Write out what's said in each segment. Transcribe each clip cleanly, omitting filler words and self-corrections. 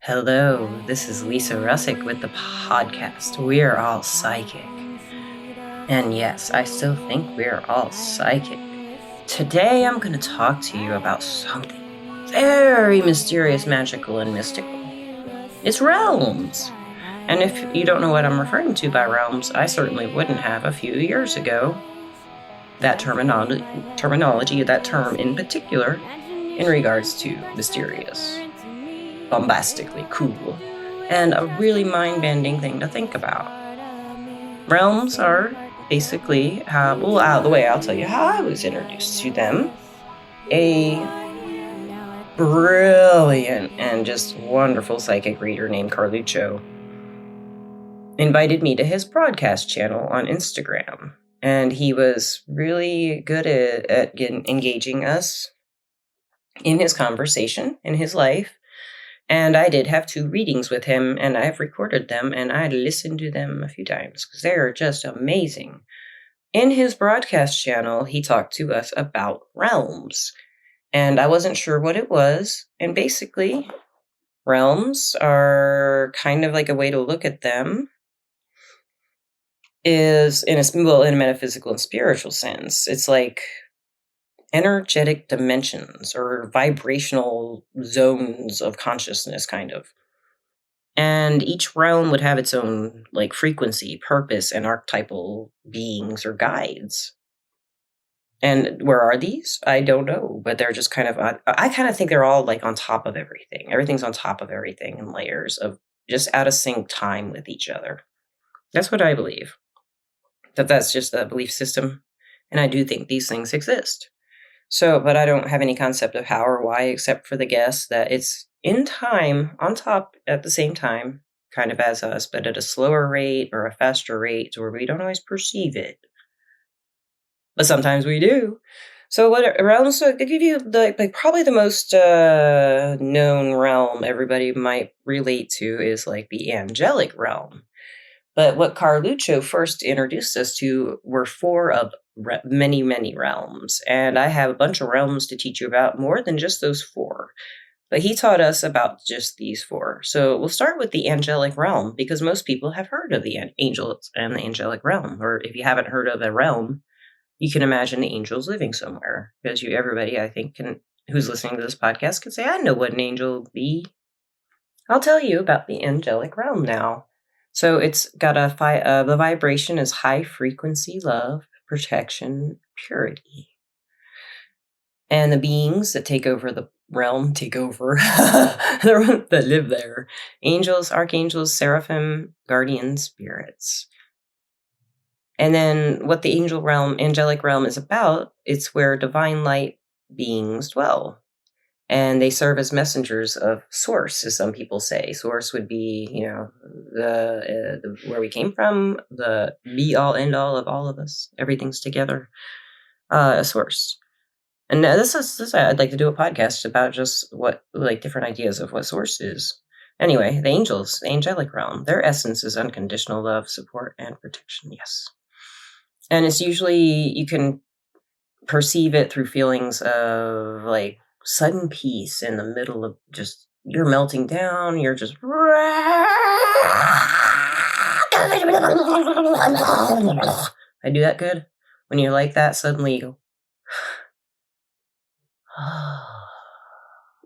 Hello, this is Lisa Russick with the podcast We're All Psychic. And yes, I still think we're all psychic. Today I'm going to talk to you about something very mysterious, magical, and mystical. It's realms. And if you don't know what I'm referring to by realms, I certainly wouldn't have a few years ago. That terminology, that term in particular, in regards to mysterious, bombastically cool, and a really mind-bending thing to think about. Realms are basically out of the way, I'll tell you how I was introduced to them. A brilliant and just wonderful psychic reader named Carluccio invited me to his broadcast channel on Instagram, and he was really good at engaging us in his conversation, in his life. And I did have 2 readings with him, and I've recorded them, and I listened to them a few times because they're just amazing. In his broadcast channel, he talked to us about realms, and I wasn't sure what it was. And basically, realms are kind of like a way to look at them is in a metaphysical and spiritual sense. It's like energetic dimensions or vibrational zones of consciousness, kind of. And each realm would have its own frequency, purpose, and archetypal beings or guides. And where are these? I don't know, but they're just kind of, I kind of think they're all on top of everything. Everything's on top of everything in layers of just out of sync time with each other. That's what I believe. That's just a belief system. And I do think these things exist. So, but I don't have any concept of how or why, except for the guess that it's in time, on top at the same time, kind of as us, but at a slower rate or a faster rate, where we don't always perceive it. But sometimes we do. So what realms, so to give you probably the most known realm everybody might relate to is the angelic realm. But what Carluccio first introduced us to were 4 of many, many realms. And I have a bunch of realms to teach you about, more than just those 4. But he taught us about just these 4. So we'll start with the angelic realm, because most people have heard of the angels and the angelic realm. Or if you haven't heard of a realm, you can imagine the angels living somewhere. Because everybody, I think, who's listening to this podcast can say, I know what an angel would be. I'll tell you about the angelic realm now. So it's got the vibration is high frequency love, protection, purity. And the beings that take over the realm that live there. Angels, archangels, seraphim, guardian spirits. And then what the angelic realm is about, it's where divine light beings dwell. And they serve as messengers of source, as some people say. Source would be, the where we came from, the be-all, end-all of all of us. Everything's together. A source. And this is I'd like to do a podcast about just what, different ideas of what source is. Anyway, the angels, the angelic realm, their essence is unconditional love, support, and protection. Yes. And it's usually, you can perceive it through feelings of sudden peace in the middle of just, you're melting down, you're just I do that good? When you're like that, suddenly you go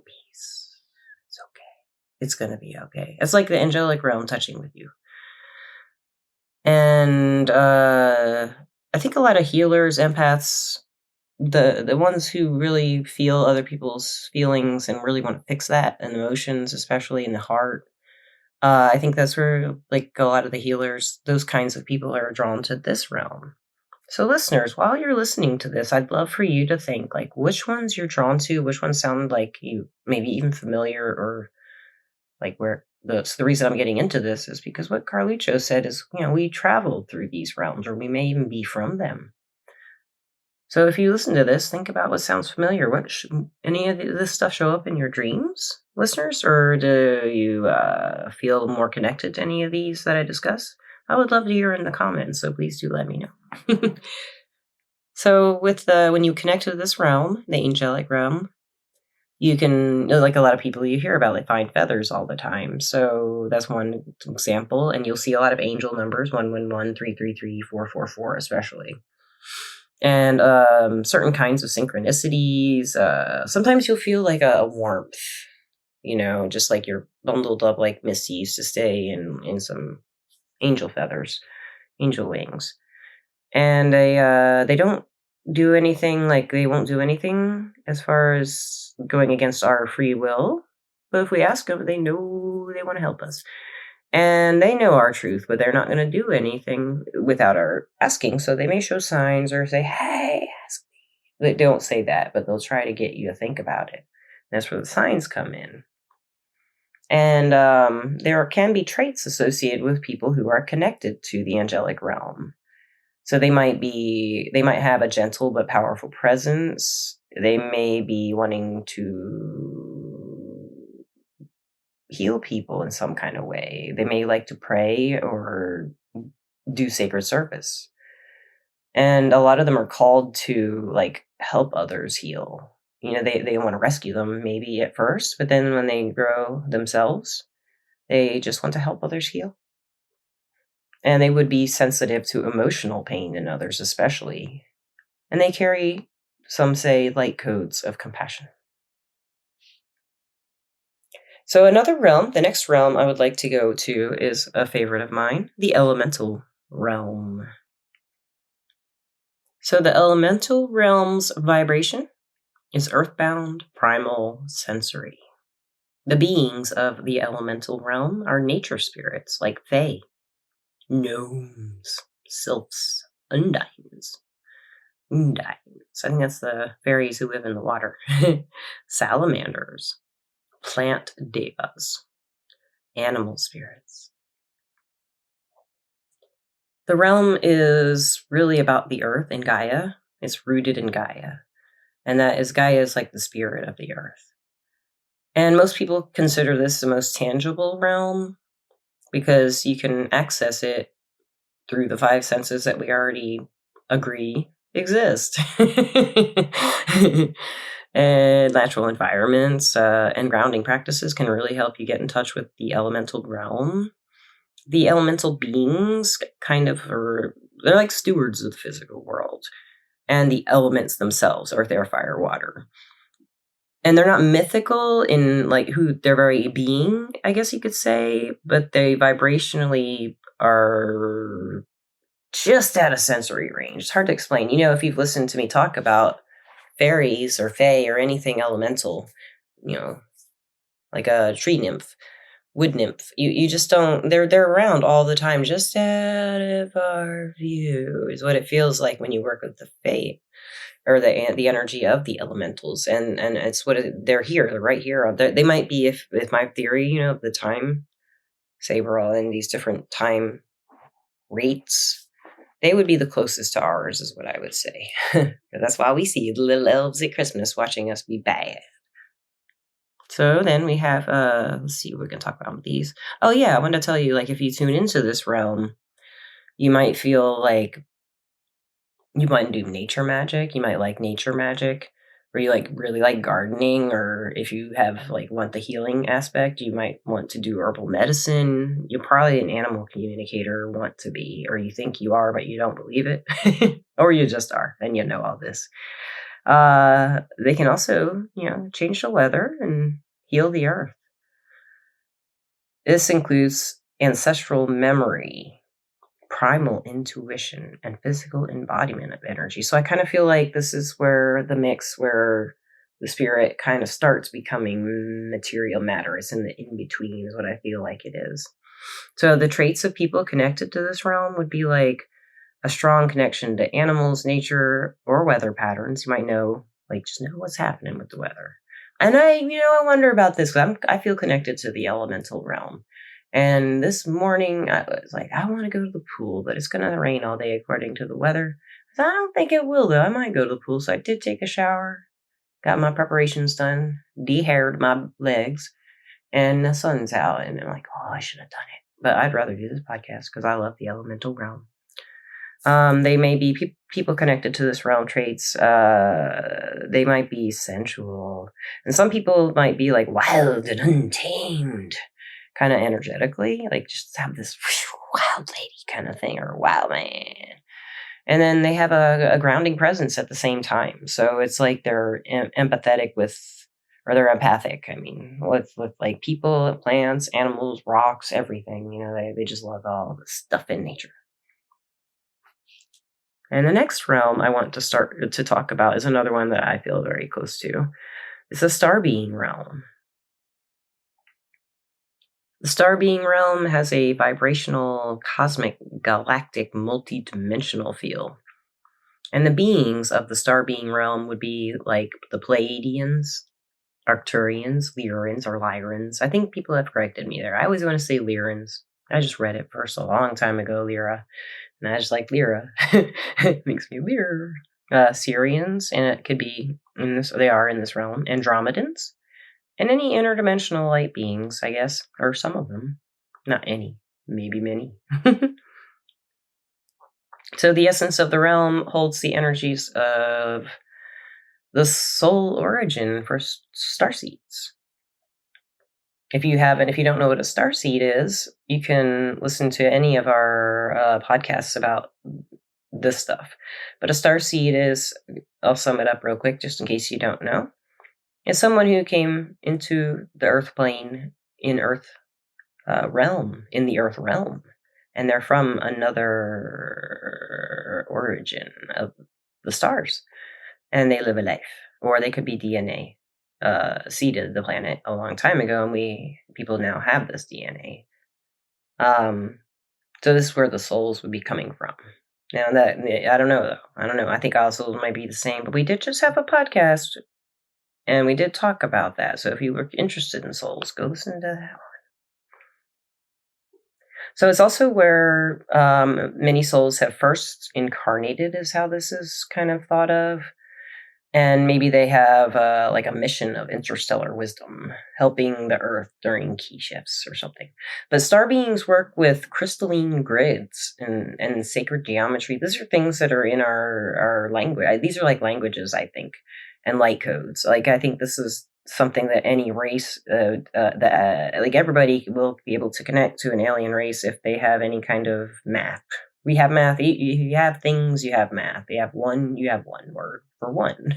peace. It's okay. It's gonna be okay. It's like the angelic realm touching with you. And I think a lot of healers, empaths, the ones who really feel other people's feelings and really want to fix that, and emotions, especially in the heart. I think that's where a lot of the healers, those kinds of people, are drawn to this realm. So listeners, while you're listening to this, I'd love for you to think which ones you're drawn to, which ones sound like you maybe even familiar, or where the reason I'm getting into this is because what Carluccio said is, we traveled through these realms, or we may even be from them. So if you listen to this, think about what sounds familiar. Any of this stuff show up in your dreams, listeners? Or do you feel more connected to any of these that I discuss? I would love to hear in the comments, so please do let me know. So when you connect to this realm, the angelic realm, You can, like a lot of people you hear about, they find feathers all the time. So that's one example. And you'll see a lot of angel numbers 111, 333, 444, especially. And certain kinds of synchronicities. Sometimes you'll feel like a warmth, just like you're bundled up like Misty used to stay in some angel feathers, angel wings. And they don't do anything, like they won't do anything as far as going against our free will. But if we ask them, they know they want to help us. And they know our truth, but they're not going to do anything without our asking. So they may show signs or say, hey, ask me. They don't say that, but they'll try to get you to think about it. That's where the signs come in. And there can be traits associated with people who are connected to the angelic realm. So they might have a gentle but powerful presence. They may be wanting to heal people in some kind of way. They may like to pray or do sacred service. And a lot of them are called to like help others heal. They want to rescue them maybe at first, but then when they grow themselves, they just want to help others heal. And they would be sensitive to emotional pain in others, especially. And they carry, some say, light codes of compassion. So the next realm I would like to go to is a favorite of mine, the elemental realm. So the elemental realm's vibration is earthbound, primal, sensory. The beings of the elemental realm are nature spirits like fae, gnomes, sylphs, undines. I think that's the fairies who live in the water. Salamanders, plant devas, animal spirits. The realm is really about the earth and Gaia. It's rooted in Gaia. And Gaia is like the spirit of the earth. And most people consider this the most tangible realm because you can access it through the 5 senses that we already agree exist. And natural environments and grounding practices can really help you get in touch with the elemental realm. The elemental beings they're like stewards of the physical world and the elements themselves, earth, air, fire, water. And they're not mythical in like who their very being, I guess you could say, but they vibrationally are just out of sensory range. It's hard to explain. If you've listened to me talk about fairies or fae or anything elemental, like a tree nymph, wood nymph, you just don't, they're around all the time, just out of our view is what it feels like when you work with the fae or the energy of the elementals. And it's they're here, they're right here. They might be, if my theory, of the time, say we're all in these different time rates, they would be the closest to ours, is what I would say. That's why we see the little elves at Christmas watching us be bad. So then we have, let's see, we're going to talk about these. Oh yeah, I wanted to tell you, like, if you tune into this realm, you might feel like you might do nature magic. You might like nature magic, or you really like gardening, or if you have want the healing aspect, you might want to do herbal medicine. You're probably an animal communicator, want to be, or you think you are, but you don't believe it, or you just are, and you know all this. They can also, change the weather and heal the earth. This includes ancestral memory, primal intuition, and physical embodiment of energy. So I kind of feel like this is where the spirit kind of starts becoming material matter. It's in the in-between is what I feel like it is. So the traits of people connected to this realm would be like a strong connection to animals, nature, or weather patterns. You might just know what's happening with the weather. And I wonder about this because I feel connected to the elemental realm. And this morning, I was like, I want to go to the pool, but it's going to rain all day according to the weather. I don't think it will, though. I might go to the pool. So I did take a shower, got my preparations done, de-haired my legs, and the sun's out. And I'm like, oh, I should have done it. But I'd rather do this podcast because I love the elemental realm. They may be people connected to this realm traits. They might be sensual, and some people might be like wild and untamed, kind of energetically, like just have this wild lady kind of thing or wild man. And then they have a grounding presence at the same time. So it's like they're empathetic with, or they're empathic. I mean, with like people, plants, animals, rocks, everything. They just love all the stuff in nature. And the next realm I want to start to talk about is another one that I feel very close to. It's the star being realm. The star being realm has a vibrational, cosmic, galactic, multi-dimensional feel. And the beings of the star being realm would be like the Pleiadians, Arcturians, Lyrans, or Lyrans. I think people have corrected me there. I always want to say Lyrans. I just read it first a long time ago, Lyra. And I just like Lyra. It makes me Lyra. Syrians, and it could be in this. They are in this realm. Andromedans, and any interdimensional light beings, I guess, or some of them. Not any, maybe many. So the essence of the realm holds the energies of the soul origin for starseeds. If you don't know what a starseed is, you can listen to any of our podcasts about this stuff. But a starseed is, I'll sum it up real quick just in case you don't know. It's someone who came into the earth plane in earth realm, in the earth realm. And they're from another origin of the stars. And they live a life. Or they could be DNA. Seeded the planet a long time ago, and people now have this DNA. So this is where the souls would be coming from. Now that I don't know though. I don't know. I think all souls might be the same, but we did just have a podcast, and we did talk about that. So if you were interested in souls, go listen to that one. So it's also where many souls have first incarnated, is how this is kind of thought of. And maybe they have like a mission of interstellar wisdom, helping the Earth during key shifts or something. But star beings work with crystalline grids and sacred geometry. These are things that are in our language. These are like languages, I think, and light codes. Like I think this is something that any race, like everybody will be able to connect to an alien race if they have any kind of math. We have math. You have things, you have math. You have one word for one.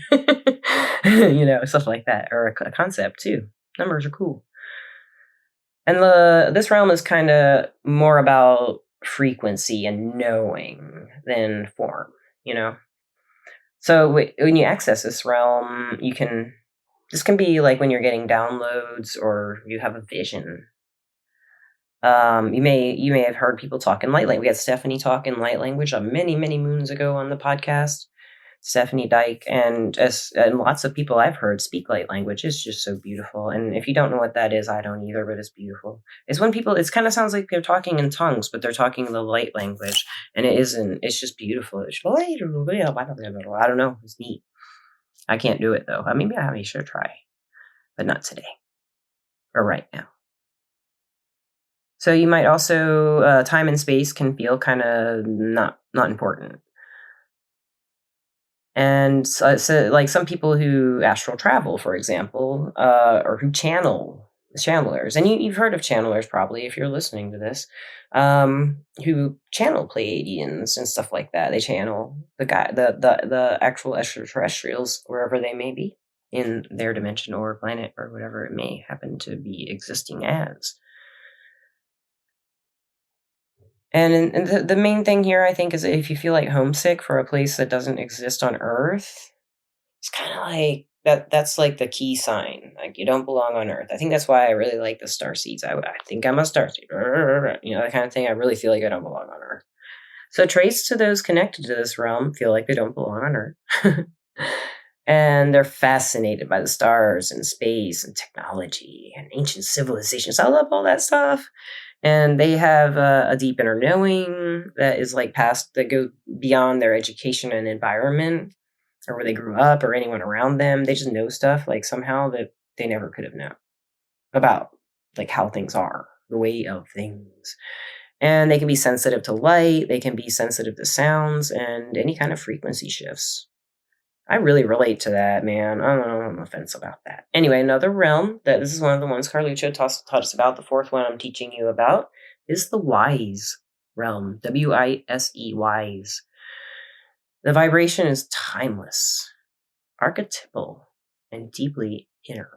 Stuff like that. Or a concept, too. Numbers are cool. And this realm is kind of more about frequency and knowing than form, So when you access this realm, this can be like when you're getting downloads or you have a vision. You may have heard people talk in light language. We had Stephanie talk in light language many, many moons ago on the podcast. Stephanie Dyke, and lots of people I've heard speak light language. It's just so beautiful. And if you don't know what that is, I don't either, but it's beautiful. It's when people, it kind of sounds like they're talking in tongues, but they're talking the light language, and it isn't. It's just beautiful. I don't know. It's neat. I can't do it though. Maybe I should try, but not today or right now. So you might also, time and space can feel kind of not important. And so like some people who astral travel, for example, or who channelers, and you've heard of channelers probably if you're listening to this, who channel Pleiadians and stuff like that. They channel the actual extraterrestrials wherever they may be in their dimension or planet or whatever it may happen to be existing as. And the main thing here, I think, is if you feel like homesick for a place that doesn't exist on Earth, it's kind of like that's like the key sign. Like you don't belong on Earth. I think that's why I really like the starseeds. I think I'm a starseed. That kind of thing. I really feel like I don't belong on Earth. So traits to those connected to this realm feel like they don't belong on Earth. And they're fascinated by the stars and space and technology and ancient civilizations. I love all that stuff. And they have a deep inner knowing that is like that goes beyond their education and environment or where they grew up or anyone around them. They just know stuff like somehow that they never could have known about like how things are, the way of things. And they can be sensitive to light, they can be sensitive to sounds, and any kind of frequency shifts. I really relate to that, man. I don't know, I'm on the fence about that. Anyway, another realm that this is one of the ones Carluccio taught us about. The fourth one I'm teaching you about is the wise realm. WISE, wise. The vibration is timeless, archetypal, and deeply inner.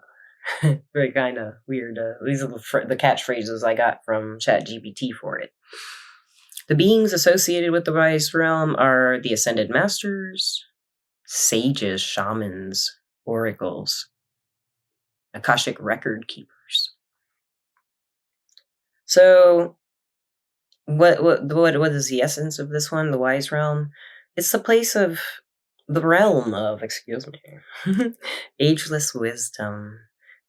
Very kind of weird. These are the catchphrases I got from ChatGPT for it. The beings associated with the wise realm are the ascended masters, sages, shamans, oracles, Akashic record keepers. So, what is the essence of this one? The wise realm. It's the realm of, excuse me, ageless wisdom.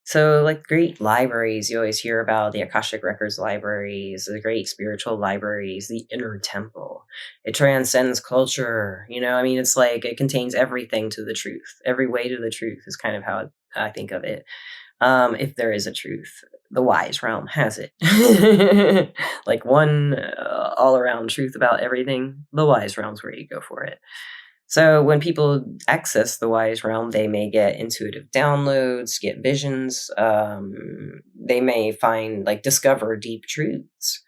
So, like great libraries, you always hear about the Akashic Records libraries, the great spiritual libraries, the inner temple. It transcends culture. I mean, it's like it contains everything to the truth. Every way to the truth is kind of how I think of it. If there is a truth, the wise realm has it. Like one all around truth about everything, the wise realm's where you go for it. So when people access the wise realm, they may get intuitive downloads, get visions. They may discover deep truths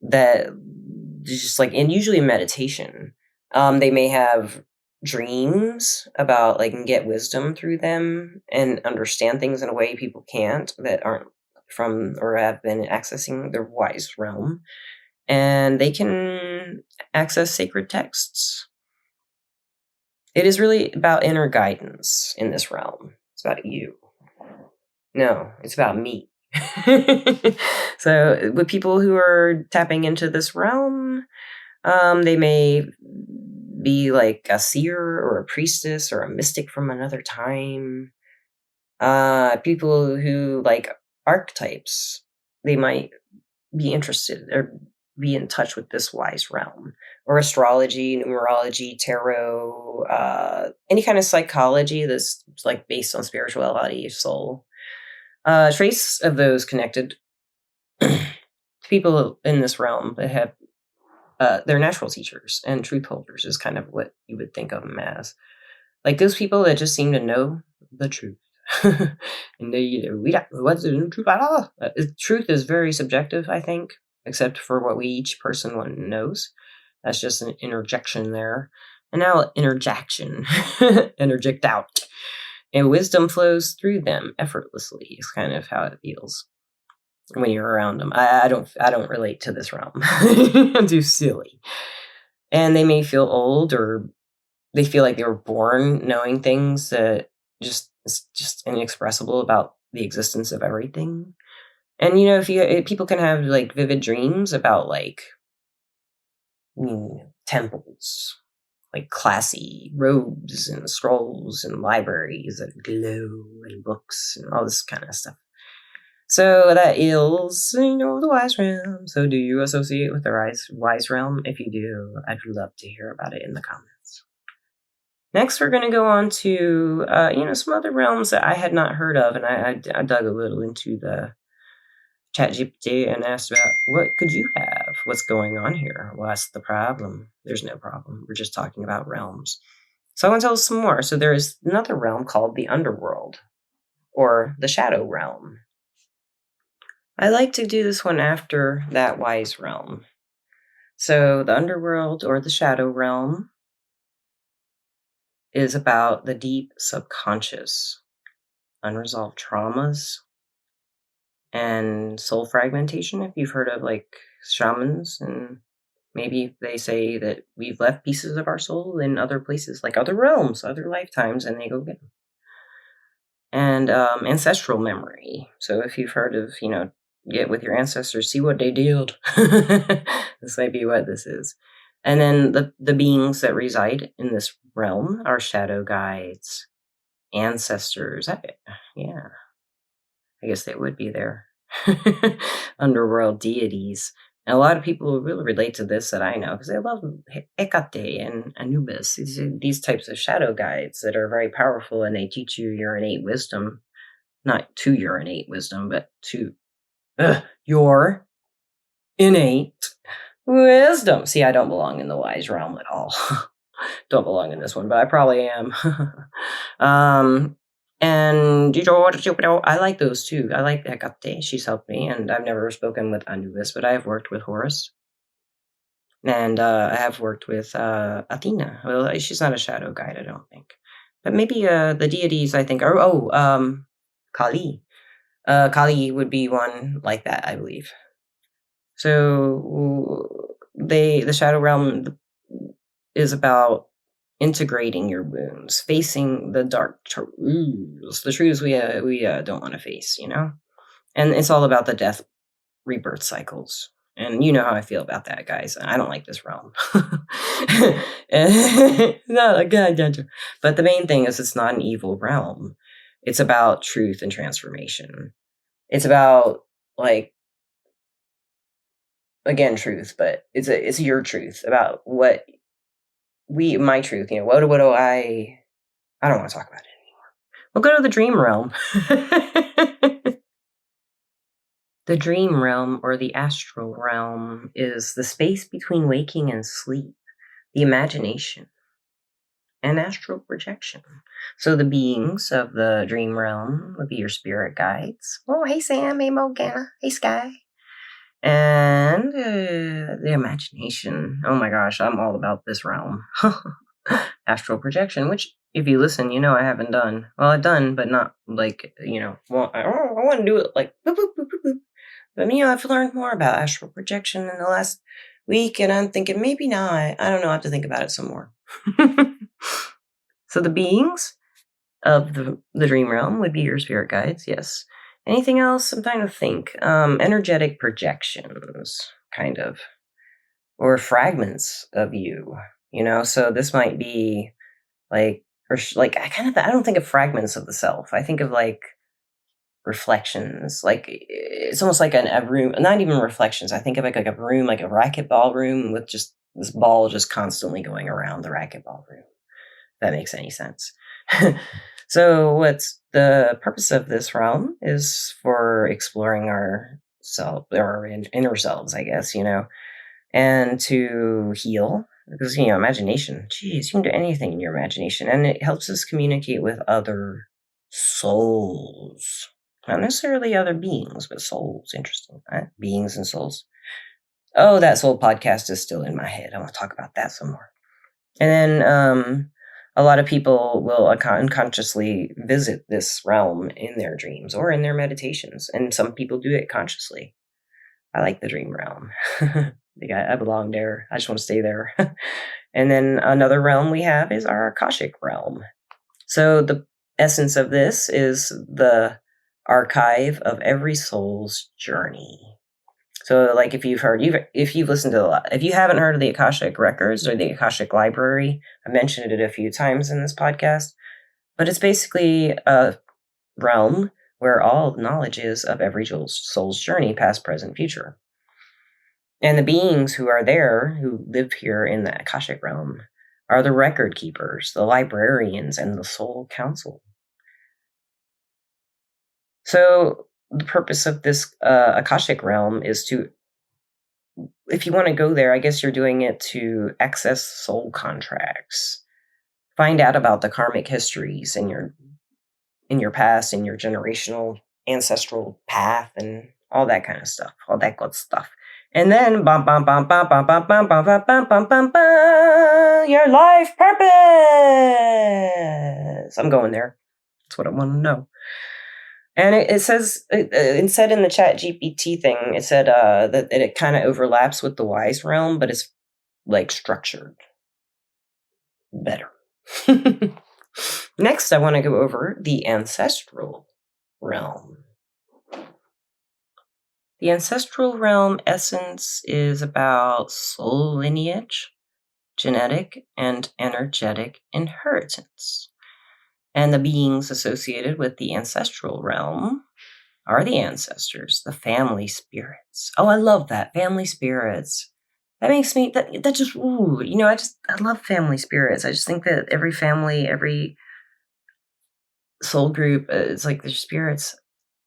that just and usually in meditation. They may have dreams about and get wisdom through them and understand things in a way people can't that aren't from or have been accessing the wise realm. And they can access sacred texts. It is really about inner guidance in this realm. It's about you. No, it's about me. So with people who are tapping into this realm, they may be like a seer or a priestess or a mystic from another time. People who like archetypes, they might be interested or be in touch with this wise realm, or astrology, numerology, tarot, any kind of psychology that's based on spirituality, soul. Trace of those connected to people in this realm that have they're natural teachers and truth holders is kind of what you would think of them as. Like those people that just seem to know the truth. And we don't know what's the truth at all. Truth is very subjective, I think, except for what each person knows. That's just an interjection there. And now interjection. Interject out. And wisdom flows through them effortlessly is kind of how it feels when you're around them. I don't relate to this realm. I'm too silly. And they may feel old, or they feel like they were born knowing things that just inexpressible about the existence of everything. And if people can have vivid dreams about temples, classy robes and scrolls and libraries that glow and books and all this kind of stuff. So that is, the wise realm. So do you associate with the wise realm? If you do, I'd love to hear about it in the comments. Next, we're going to go on to, some other realms that I had not heard of, and I dug a little into the ChatGPT and asked about, what could you have? What's going on here? What's the problem? There's no problem. We're just talking about realms. So I want to tell us some more. So there is another realm called the underworld, or the shadow realm. I like to do this one after that wise realm. So the underworld, or the shadow realm, is about the deep subconscious, unresolved traumas, and soul fragmentation. If you've heard of shamans, and maybe they say that we've left pieces of our soul in other places, like other realms, other lifetimes, and they go get them. And ancestral memory. So if you've heard of, get with your ancestors, see what they did. This might be what this is. And then the beings that reside in this realm are shadow guides, ancestors. Yeah. I guess they would be there. Underworld deities. And a lot of people really relate to this that I know, because they love Hecate and Anubis. These types of shadow guides that are very powerful, and they teach you your innate wisdom. Not to your innate wisdom, but to your innate wisdom. See, I don't belong in the wise realm at all. Don't belong in this one, but I probably am. And I like those too. I like Hecate. She's helped me, and I've never spoken with Anubis, but I have worked with Horus, and I have worked with Athena. Well, she's not a shadow guide, I don't think, but maybe the deities I think are Kali. Kali would be one like that, I believe. So the shadow realm is about integrating your wounds, facing the dark truths, the truths we don't want to face, And it's all about the death rebirth cycles. And you know how I feel about that, guys. I don't like this realm. No, but the main thing is it's not an evil realm. It's about truth and transformation. It's about again truth, but it's your truth about what my truth. What do I don't want to talk about it anymore. We'll go to the dream realm. The dream realm, or the astral realm, is the space between waking and sleep, the imagination, and astral projection. So the beings of the dream realm would be your spirit guides. Oh, hey Sam, hey Morgana, hey Sky. And the imagination. Oh my gosh, I'm all about this realm. Astral projection, which if you listen, I haven't done. Well, I've done, but not well, I want to do it like boop, boop, boop, boop, boop. But I've learned more about astral projection in the last week, and I'm thinking maybe not. I don't know. I have to think about it some more. So the beings of the dream realm would be your spirit guides, yes. Anything else? I'm trying to think. Energetic projections, kind of, or fragments of you. So this might be I don't think of fragments of the self. I think of reflections. It's almost like a room, not even reflections. I think of like a room, like a racquetball room with just this ball just constantly going around the racquetball room. If that makes any sense. So what's the purpose of this realm is for exploring our self, or inner selves, I guess, and to heal. Because, imagination, geez, you can do anything in your imagination. And it helps us communicate with other souls. Not necessarily other beings, but souls. Interesting, right? Beings and souls. Oh, that soul podcast is still in my head. I want to talk about that some more. And then a lot of people will unconsciously visit this realm in their dreams or in their meditations. And some people do it consciously. I like the dream realm. I belong there. I just want to stay there. And then another realm we have is our Akashic realm. So the essence of this is the archive of every soul's journey. So if you've listened to if you haven't heard of the Akashic Records or the Akashic Library, I mentioned it a few times in this podcast, but it's basically a realm where all knowledge is of every soul's journey, past, present, future. And the beings who are there, who live here in the Akashic realm, are the record keepers, the librarians, and the soul council. So the purpose of this Akashic realm is to, if you want to go there, I guess you're doing it to access soul contracts, find out about the karmic histories in your past, in your generational ancestral path, and all that kind of stuff, all that good stuff. And then your life purpose. I'm going there. That's what I want to know. And it says, it said in the Chat GPT thing, it said that it kind of overlaps with the wise realm, but it's structured better. Next, I want to go over the ancestral realm. The ancestral realm essence is about soul lineage, genetic and energetic inheritance. And the beings associated with the ancestral realm are the ancestors, the family spirits. Oh, I love that. Family spirits. That makes me, that just, ooh, I love family spirits. I just think that every family, every soul group, it's like their spirits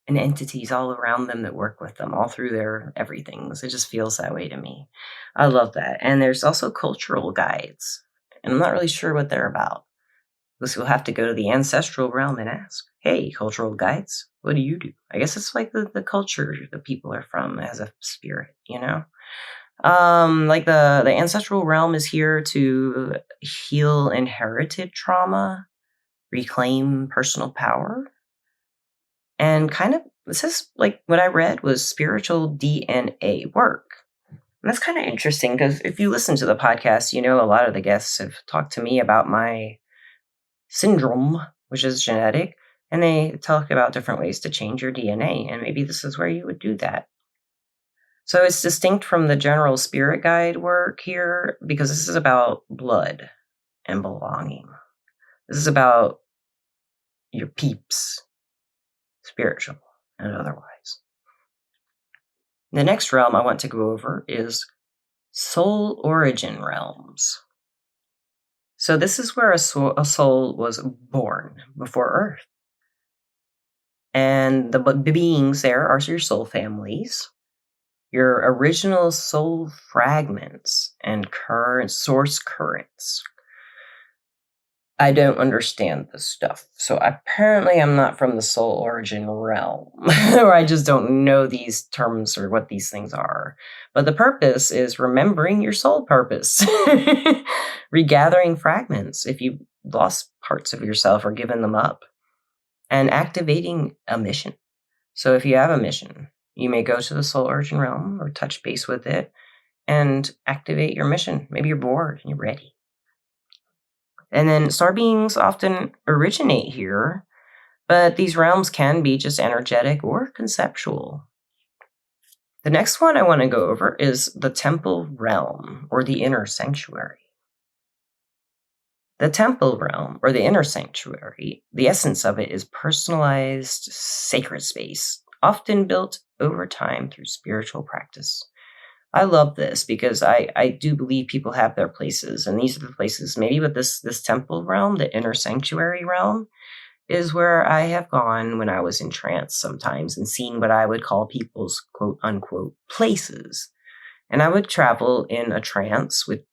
and entities all around them that work with them all through their everythings. It just feels that way to me. I love that. And there's also cultural guides, and I'm not really sure what they're about. Because you'll have to go to the ancestral realm and ask, hey, cultural guides, what do you do? I guess it's like the culture the people are from as a spirit, you know? Like the ancestral realm is here to heal inherited trauma, reclaim personal power, and kind of this is like what I read was spiritual DNA work. And that's kind of interesting because if you listen to the podcast, you know a lot of the guests have talked to me about my syndrome, which is genetic, and they talk about different ways to change your DNA, and maybe this is where you would do that. So it's distinct from the general spirit guide work here because this is about blood and belonging. This is about your peeps, spiritual and otherwise. The next realm I want to go over is soul origin realms. So this is where a soul was born before Earth. And the beings there are your soul families, your original soul fragments, and current source currents. I don't understand this stuff. So apparently I'm not from the soul origin realm, or I just don't know these terms or what these things are. But the purpose is remembering your soul purpose, regathering fragments if you've lost parts of yourself or given them up, and activating a mission. So if you have a mission, you may go to the soul origin realm or touch base with it and activate your mission. Maybe you're bored and you're ready. And then star beings often originate here, but these realms can be just energetic or conceptual. The next one I want to go over is the temple realm or the inner sanctuary. The temple realm or the inner sanctuary, the essence of it is personalized sacred space, often built over time through spiritual practice. I love this because I do believe people have their places, and these are the places, maybe with this temple realm, the inner sanctuary realm, is where I have gone when I was in trance sometimes and seen what I would call people's quote unquote places. And I would travel in a trance with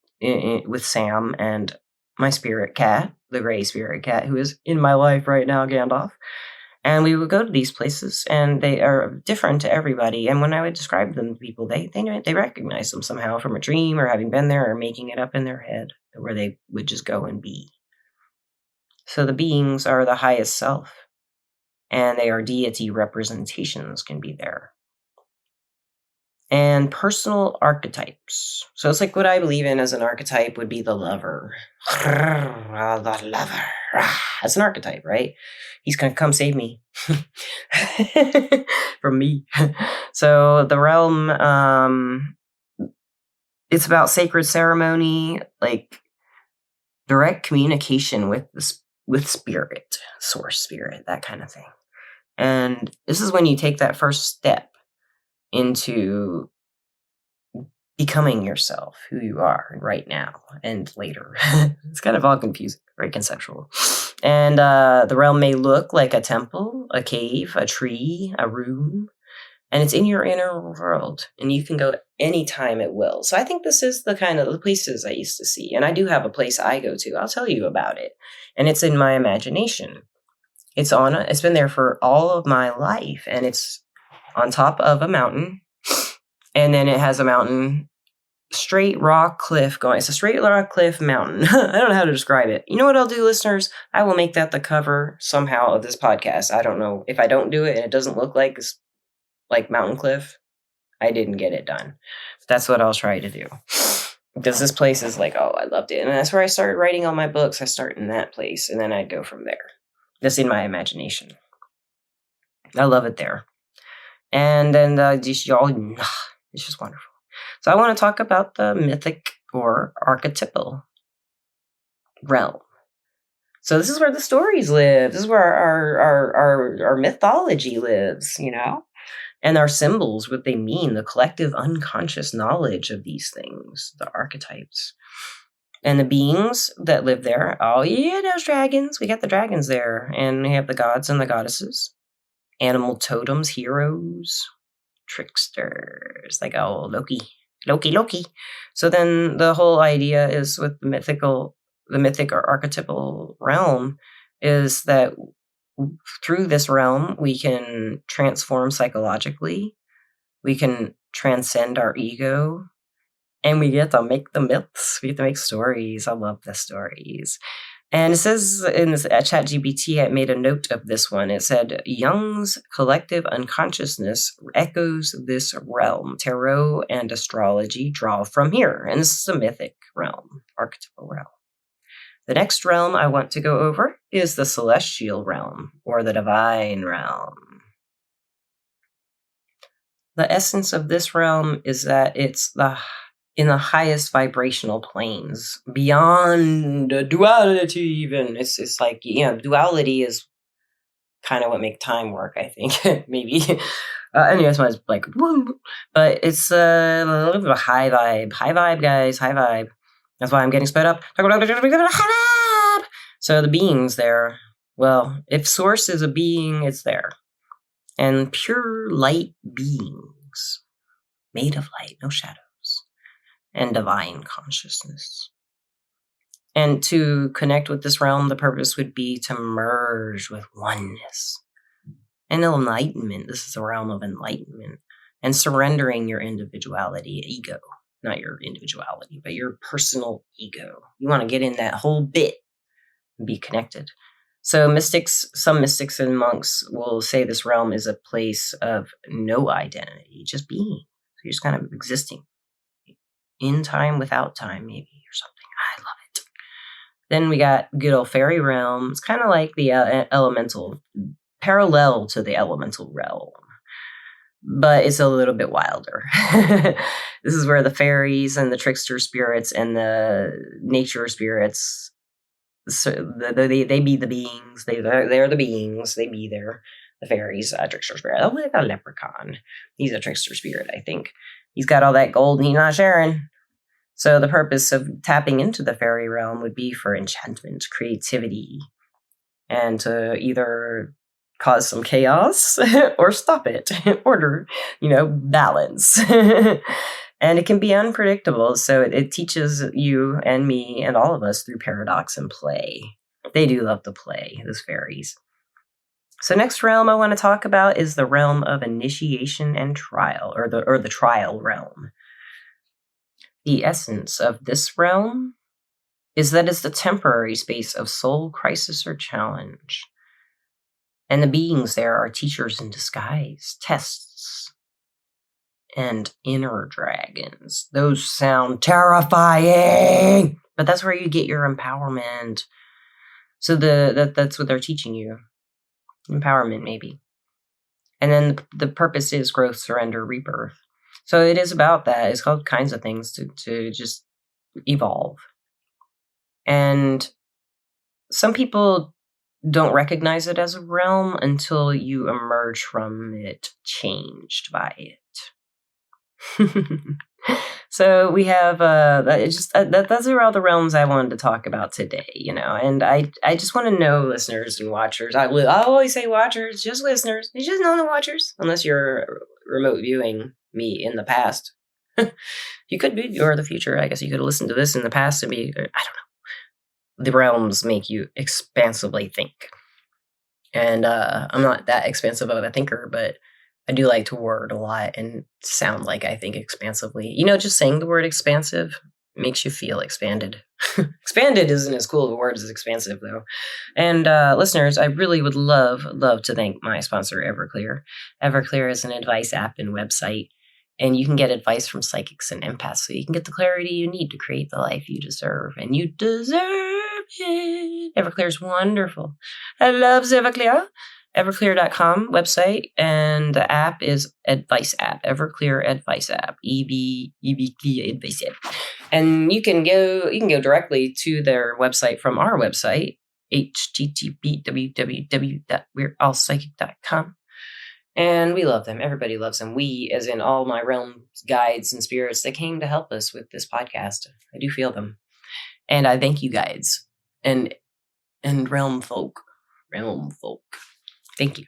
Sam and my spirit cat, the gray spirit cat, who is in my life right now, Gandalf. And we would go to these places, and they are different to everybody. And when I would describe them to people, they recognize them somehow from a dream or having been there or making it up in their head, where they would just go and be. So the beings are the highest self, and they are deity representations can be there. And personal archetypes. So it's like what I believe in as an archetype would be the lover. The lover. That's an archetype, right? He's going to come save me from me. So the realm, it's about sacred ceremony, like direct communication with spirit, source spirit, that kind of thing. And this is when you take that first step into becoming yourself, who you are right now and later. It's kind of all confusing, very conceptual. And the realm may look like a temple, a cave, a tree, a room, and it's in your inner world, and you can go anytime at will. So I think this is the kind of the places I used to see, and I do have a place I go to. I'll tell you about it, and it's in my imagination. It's been there for all of my life, and it's on top of a mountain, and then it has a mountain, straight rock cliff going. It's a straight rock cliff mountain. I don't know how to describe it. You know what I'll do, listeners? I will make that the cover somehow of this podcast. I don't know. If I don't do it and it doesn't look like mountain cliff, I didn't get it done. But that's what I'll try to do. Because this place is like, oh, I loved it. And that's where I started writing all my books. I start in that place, and then I'd go from there. Just in my imagination. I love it there. And then it's just wonderful. So I want to talk about the mythic or archetypal realm. So this is where the stories live. This is where our mythology lives, you know? And our symbols, what they mean, the collective unconscious knowledge of these things, the archetypes. And the beings that live there, oh yeah, those dragons. We got the dragons there. And we have the gods and the goddesses. animal totems, heroes, tricksters, like oh Loki. So then the whole idea is with the mythic or archetypal realm is that through this realm we can transform psychologically, we can transcend our ego, and we get to make the myths. We get to make stories. I love the stories. And it says in this ChatGPT, I made a note of this one. It said, Jung's collective unconsciousness echoes this realm. Tarot and astrology draw from here. And this is a mythic realm, archetypal realm. The next realm I want to go over is the celestial realm, or the divine realm. The essence of this realm is that it's in the highest vibrational planes, beyond duality even. It's like, duality is kind of what makes time work, I think. Maybe. Anyways, I was like, but it's a little bit of a high vibe. High vibe, guys. High vibe. That's why I'm getting sped up. So the beings there, well, if source is a being, it's there. And pure light beings, made of light, no shadows, and divine consciousness. And to connect with this realm, the purpose would be to merge with oneness and enlightenment. This is a realm of enlightenment and surrendering your individuality, ego, not your individuality, but your personal ego. You want to get in that whole bit and be connected. So some mystics and monks will say this realm is a place of no identity, just being. So you're just kind of existing in time without time, maybe, or something. I love it. Then we got good old fairy realm. It's kind of like the elemental, parallel to the elemental realm, but it's a little bit wilder. This is where the fairies and the trickster spirits and the nature spirits, so they be the beings. They're the beings. They be there. The fairies, trickster spirit. Oh, they got a leprechaun. He's a trickster spirit, I think. He's got all that gold and he's not sharing. So the purpose of tapping into the fairy realm would be for enchantment, creativity, and to either cause some chaos or stop it, order, balance. And it can be unpredictable. So it teaches you and me and all of us through paradox and play. They do love to play, those fairies. So next realm I want to talk about is the realm of initiation and trial, or the trial realm. The essence of this realm is that it's the temporary space of soul crisis or challenge. And the beings there are teachers in disguise, tests, and inner dragons. Those sound terrifying, but that's where you get your empowerment. So that's what they're teaching you. Empowerment, maybe. And then the purpose is growth, surrender, rebirth. So it is about that. It's called kinds of things to just evolve. And some people don't recognize it as a realm until you emerge from it changed by it. So we have those are all the realms I wanted to talk about today, and I just want to know, listeners and watchers. I always say watchers, just listeners. You just know the watchers, unless you're remote viewing me in the past. You could be, or the future. I guess you could listen to this in the past and be, I don't know. The realms make you expansively think. And I'm not that expansive of a thinker, but I do like to word a lot and sound like I think expansively. Just saying the word expansive makes you feel expanded. Expanded isn't as cool of a word as expansive, though. And listeners, I really would love to thank my sponsor, Everclear. Everclear is an advice app and website, and you can get advice from psychics and empaths, so you can get the clarity you need to create the life you deserve. And you deserve it. Everclear is wonderful. I love Everclear. Everclear.com website, and the app is Advice App, Everclear Advice App, EV Advice App. And you can go directly to their website from our website, http://www.we'reallpsychic.com. And we love them. Everybody loves them. We, as in all my realm guides and spirits that came to help us with this podcast. I do feel them. And I thank you guys. And realm folk. Thank you.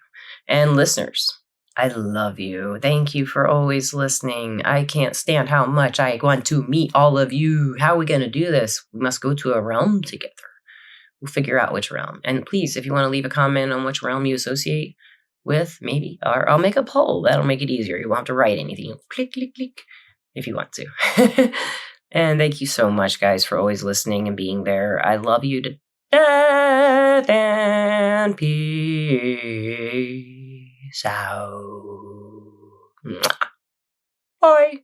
And listeners, I love you. Thank you for always listening. I can't stand how much I want to meet all of you. How are we going to do this? We must go to a realm together. We'll figure out which realm. And please, if you want to leave a comment on which realm you associate with, maybe, or I'll make a poll. That'll make it easier. You won't have to write anything. You'll click, click, click if you want to. And thank you so much, guys, for always listening and being there. I love you to death and peace out. Bye.